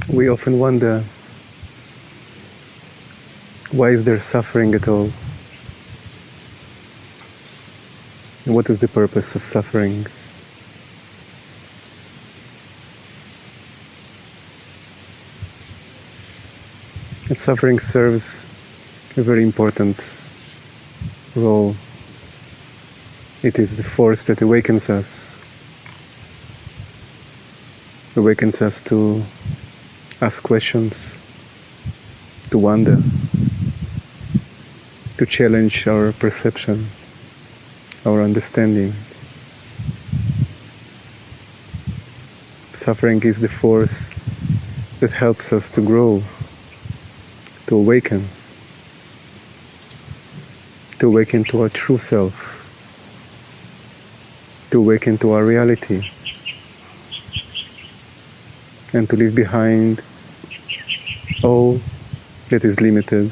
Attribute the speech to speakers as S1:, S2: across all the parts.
S1: We often wonder, why is there suffering at all? What is the purpose of suffering? And suffering serves a very important role. It is the force that awakens us to ask questions, to wonder, to challenge our perception, our understanding. Suffering is the force that helps us to grow, to awaken to our true self, to awaken to our reality, and to leave behind all that is limited,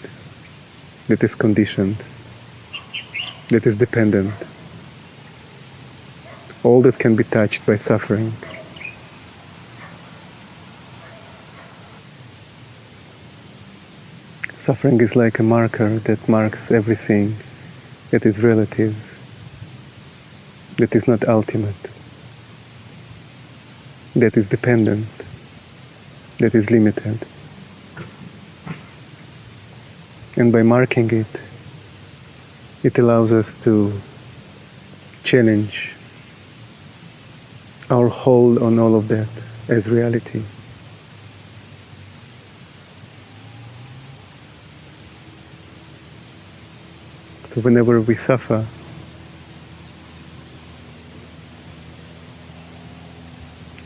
S1: that is conditioned, that is dependent, all that can be touched by suffering. Suffering is like a marker that marks everything that is relative, that is not ultimate, that is dependent, that is limited. And by marking it, it allows us to challenge our hold on all of that as reality. So whenever we suffer,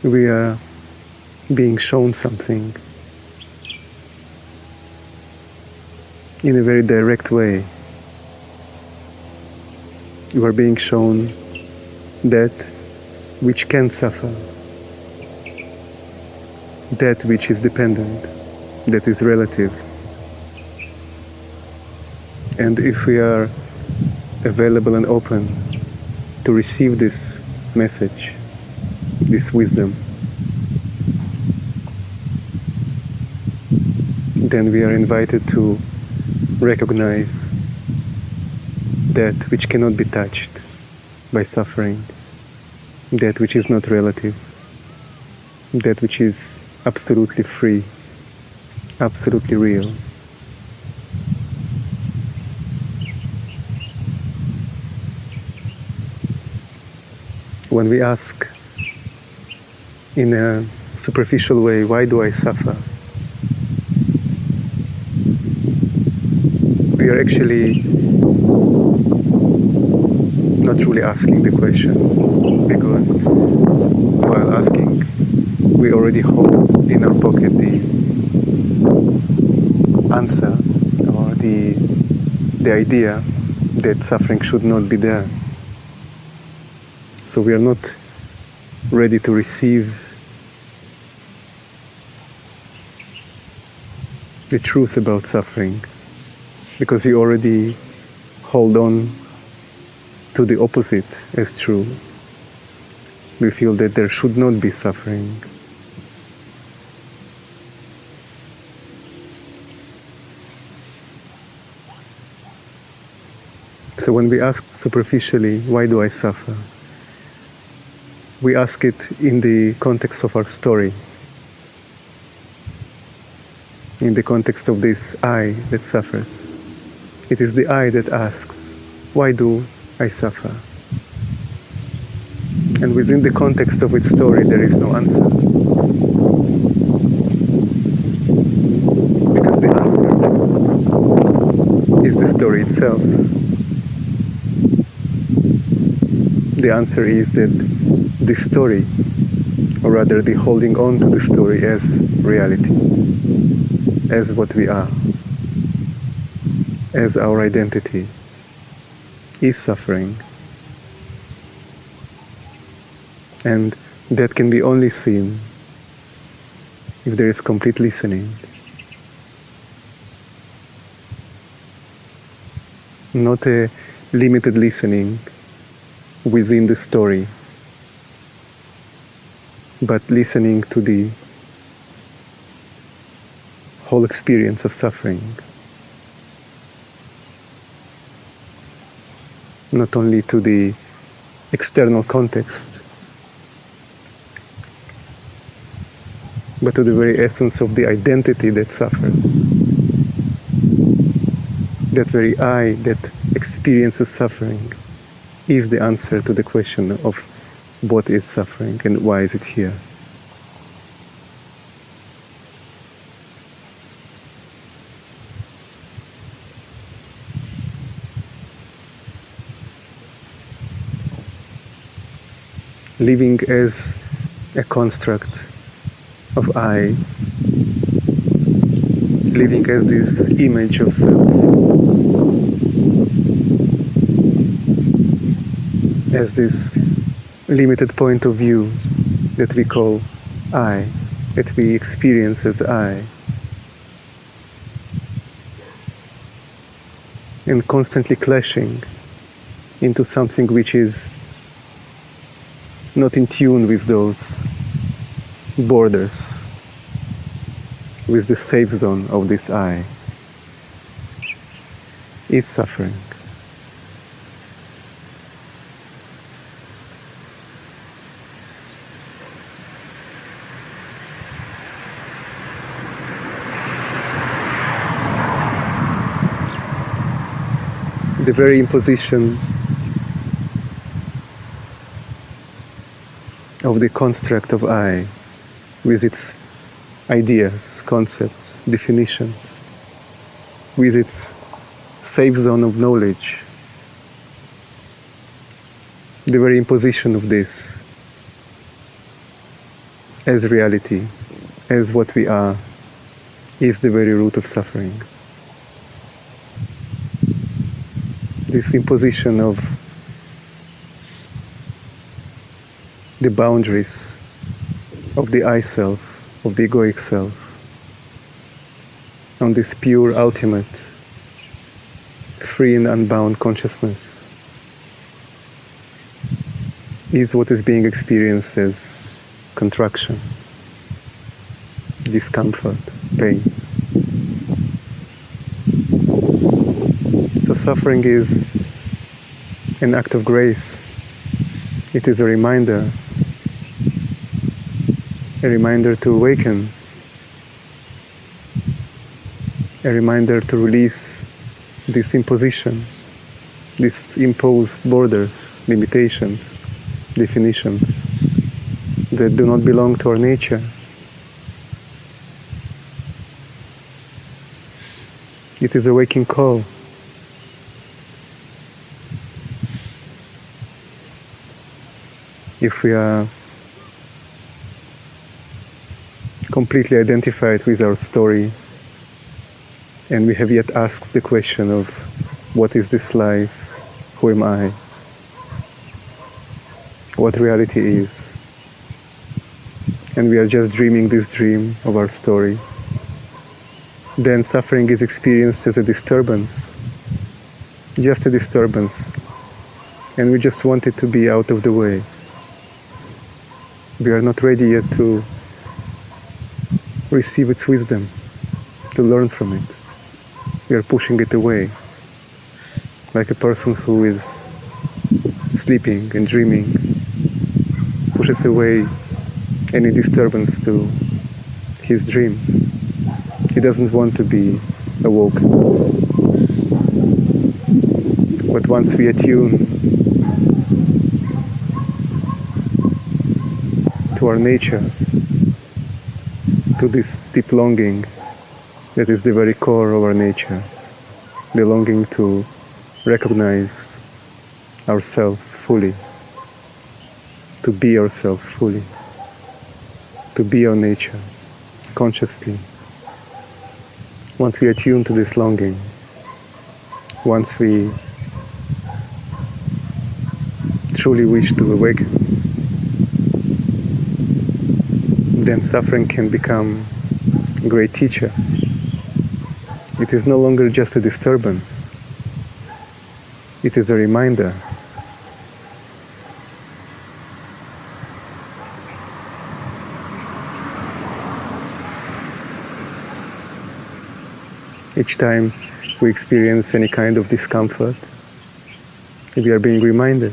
S1: we are being shown something in a very direct way. You are being shown that which can suffer, that which is dependent, that is relative. And if we are available and open to receive this message, this wisdom, then we are invited to recognize that which cannot be touched by suffering, that which is not relative, that which is absolutely free, absolutely real. When we ask in a superficial way, why do I suffer? We are actually not truly asking the question, because while asking, we already hold in our pocket the answer or the idea that suffering should not be there. So we are not ready to receive the truth about suffering, because we already hold on to the opposite as true. We feel that there should not be suffering. So when we ask superficially, why do I suffer? We ask it in the context of our story, in the context of this I that suffers. It is the I that asks, why do I suffer? And within the context of its story, there is no answer. Because the answer is the story itself. The answer is that the story, or rather the holding on to the story as reality, as what we are, as our identity, is suffering. And that can be only seen if there is complete listening. Not a limited listening within the story, but listening to the whole experience of suffering. Not only to the external context, but to the very essence of the identity that suffers. That very I that experiences suffering is the answer to the question of what is suffering and why is it here. Living as a construct of I, living as this image of self, as this limited point of view that we call I, that we experience as I, and constantly clashing into something which is not in tune with those borders, with the safe zone of this I, is suffering. The very imposition of the construct of I, with its ideas, concepts, definitions, with its safe zone of knowledge, the very imposition of this as reality, as what we are, is the very root of suffering. This imposition of the boundaries of the I self, of the egoic self, on this pure, ultimate, free and unbound consciousness, is what is being experienced as contraction, discomfort, pain. So suffering is an act of grace. It is a reminder to awaken, a reminder to release this imposition, these imposed borders, limitations, definitions that do not belong to our nature. It is a waking call. If we are completely identified with our story and we have yet asked the question of what is this life, who am I, what reality is, and we are just dreaming this dream of our story, then suffering is experienced as a disturbance, just a disturbance, and we just want it to be out of the way. We are not ready yet to receive its wisdom, to learn from it. We are pushing it away, like a person who is sleeping and dreaming pushes away any disturbance to his dream. He doesn't want to be awoken. But once we attune to our nature, to this deep longing that is the very core of our nature, the longing to recognize ourselves fully, to be ourselves fully, to be our nature consciously. Once we attune to this longing, once we truly wish to awaken, then suffering can become a great teacher. It is no longer just a disturbance. It is a reminder. Each time we experience any kind of discomfort, we are being reminded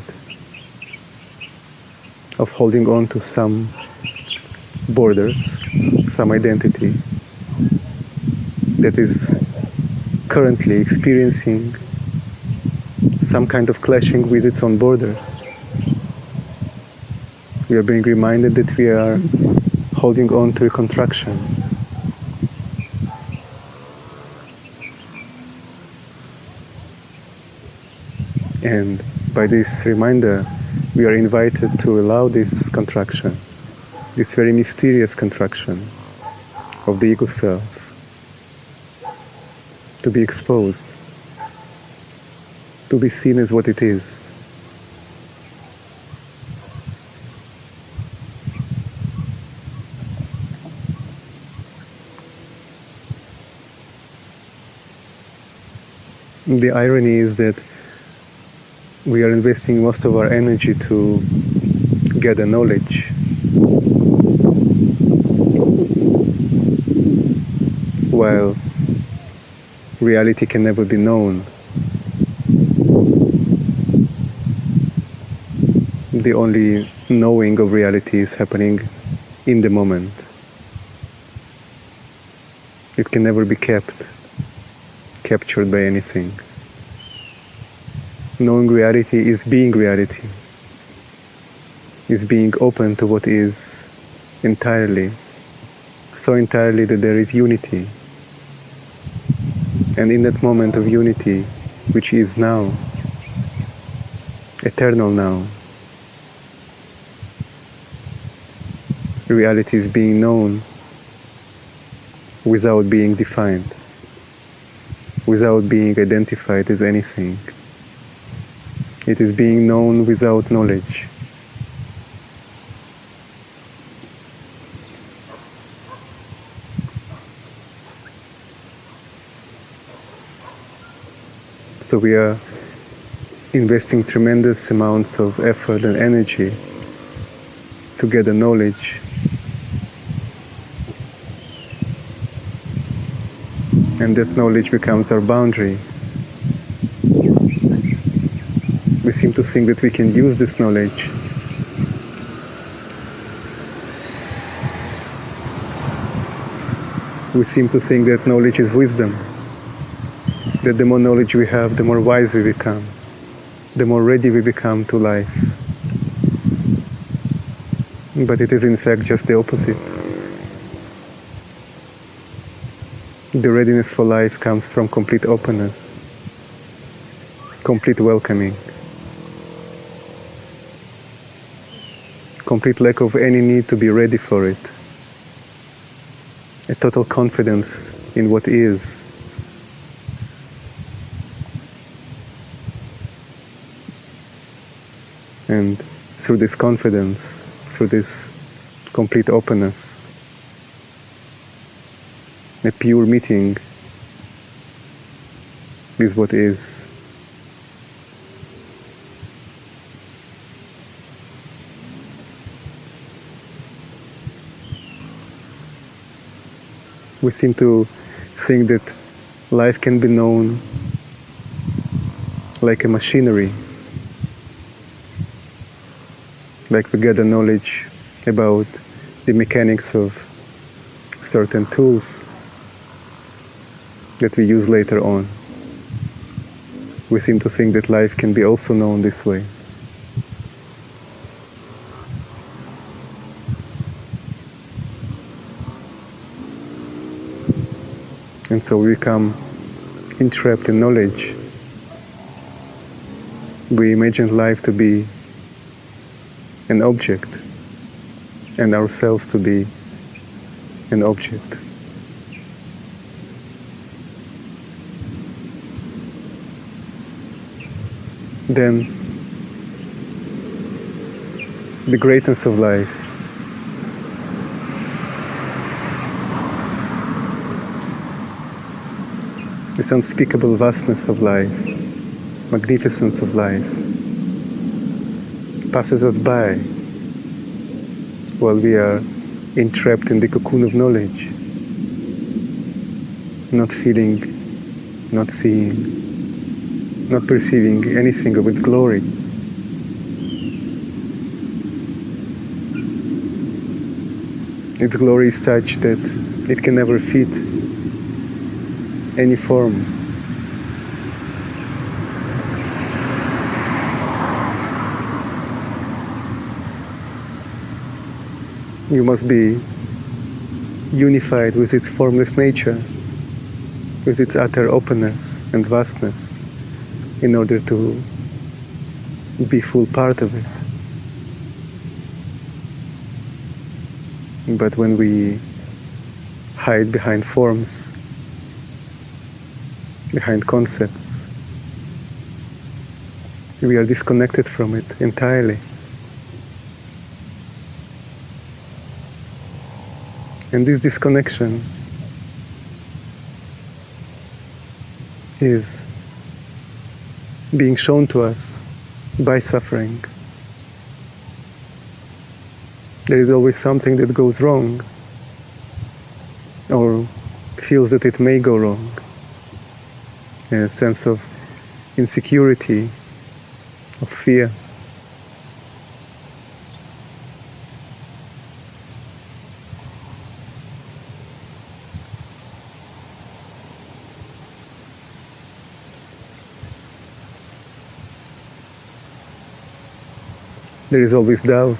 S1: of holding on to some borders, some identity that is currently experiencing some kind of clashing with its own borders. We are being reminded that we are holding on to a contraction. And by this reminder, we are invited to allow this contraction, this very mysterious contraction of the ego self, to be exposed, to be seen as what it is. The irony is that we are investing most of our energy to gather knowledge, while reality can never be known. The only knowing of reality is happening in the moment. It can never be captured by anything. Knowing reality is being reality, is being open to what is entirely, so entirely that there is unity. And in that moment of unity, which is now, eternal now, reality is being known without being defined, without being identified as anything. It is being known without knowledge. So we are investing tremendous amounts of effort and energy to gather knowledge. And that knowledge becomes our boundary. We seem to think that we can use this knowledge we seem to think that knowledge is wisdom, that the more knowledge we have, the more wise we become, the more ready we become to life. But it is in fact just the opposite. The readiness for life comes from complete openness, complete welcoming, complete lack of any need to be ready for it, a total confidence in what is. And through this confidence, through this complete openness, a pure meeting is what is. We seem to think that life can be known like a machinery, like we gather knowledge about the mechanics of certain tools that we use later on. We seem to think that life can be also known this way. And so we become entrapped in knowledge. We imagine life to be an object and ourselves to be an object. Then the greatness of life this unspeakable vastness of life, magnificence of life, passes us by while we are entrapped in the cocoon of knowledge, not feeling not seeing, not perceiving anything of its glory. Its glory is such that it can never fit any form. You must be unified with its formless nature, with its utter openness and vastness, in order to be full part of it. But when we hide behind forms, behind concepts, we are disconnected from it entirely. And this disconnection is being shown to us by suffering. There is always something that goes wrong, or feels that it may go wrong. A sense of insecurity, of fear. There is always doubt.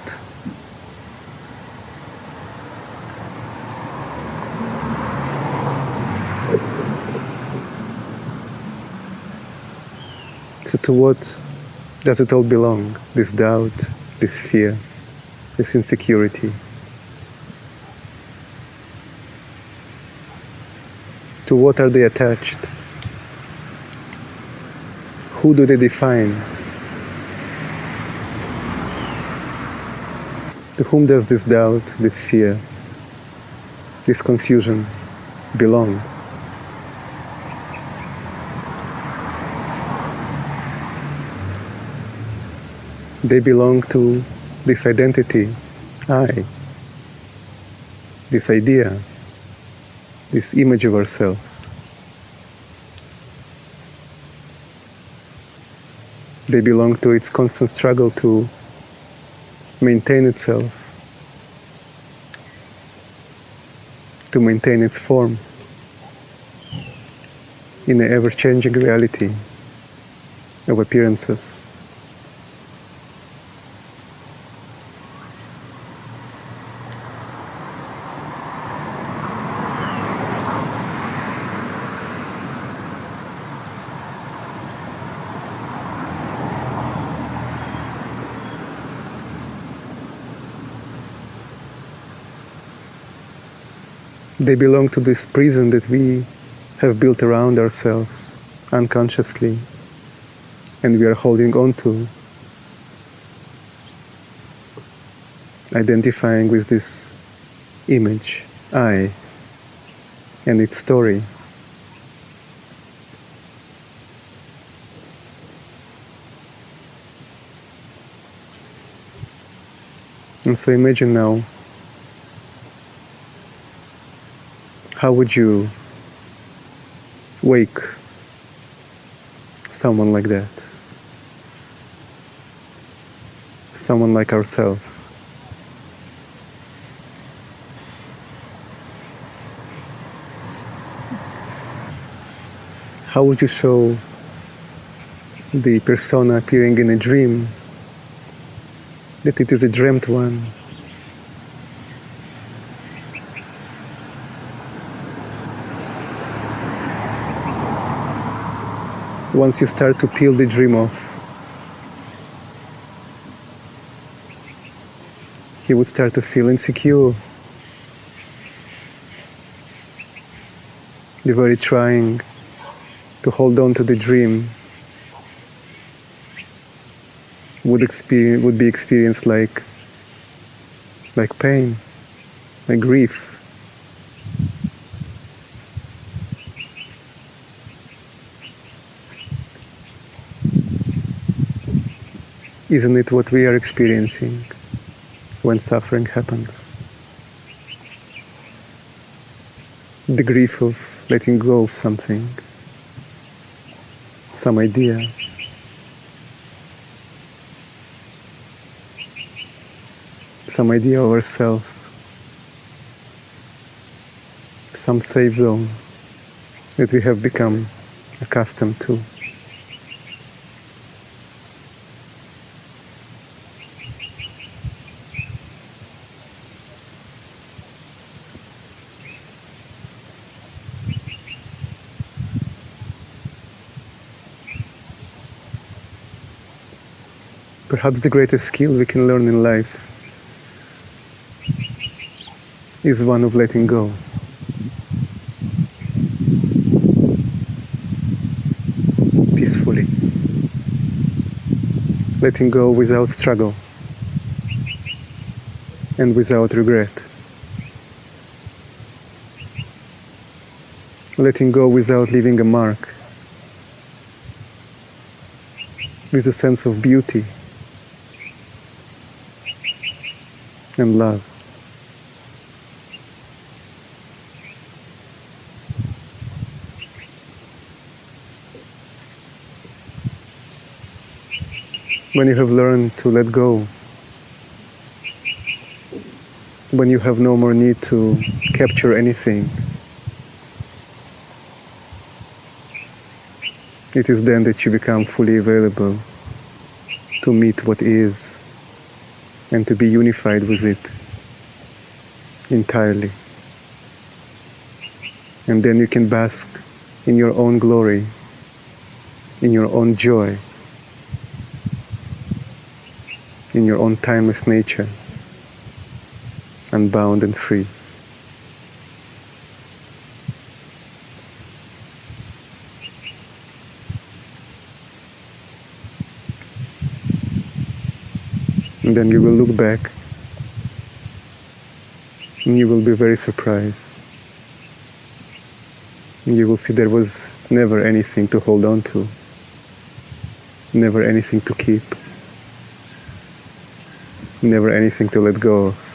S1: So to what does it all belong? This doubt, this fear, this insecurity. To what are they attached? Who do they define? To whom does this doubt, this fear, this confusion belong? They belong to this identity, I, this idea, this image of ourselves. They belong to its constant struggle to maintain itself, to maintain its form in an ever-changing reality of appearances. They belong to this prison that we have built around ourselves unconsciously, and we are holding on to, identifying with this image, I, and its story. And so imagine now, how would you wake someone like that? Someone like ourselves. How would you show the persona appearing in a dream that it is a dreamt one? Once you start to peel the dream off, he would start to feel insecure. The very trying to hold on to the dream would be experienced like pain, like grief. Isn't it what we are experiencing when suffering happens? The grief of letting go of something, some idea, of ourselves, some safe zone that we have become accustomed to. Perhaps the greatest skill we can learn in life is one of letting go. Peacefully. Letting go without struggle and without regret. Letting go without leaving a mark, with a sense of beauty and love. When you have learned to let go, when you have no more need to capture anything, it is then that you become fully available to meet what is and to be unified with it entirely. And then you can bask in your own glory, in your own joy, in your own timeless nature, unbound and free. And then you will look back and you will be very surprised. And you will see there was never anything to hold on to, never anything to keep, never anything to let go of.